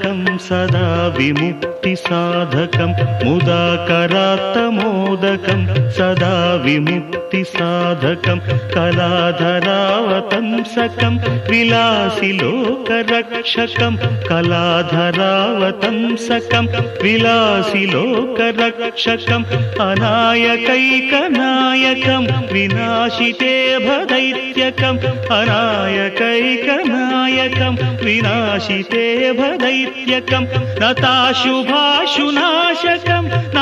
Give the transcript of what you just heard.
साधकं सदा विमुक्तिसाधकं मुदाकरात्तमोदकं सदा विमुक्तिसाधकं कलाधरावतंसकं विलासि लोकरक्षकं कलाधरावतंसकं विलासि लोकरक्षकं अनायकैकनायकं विनाशिते भदैत्यकं अनायकैकनायकं विनाशिते भदैत्यकं नताशुभाशुनाशकं न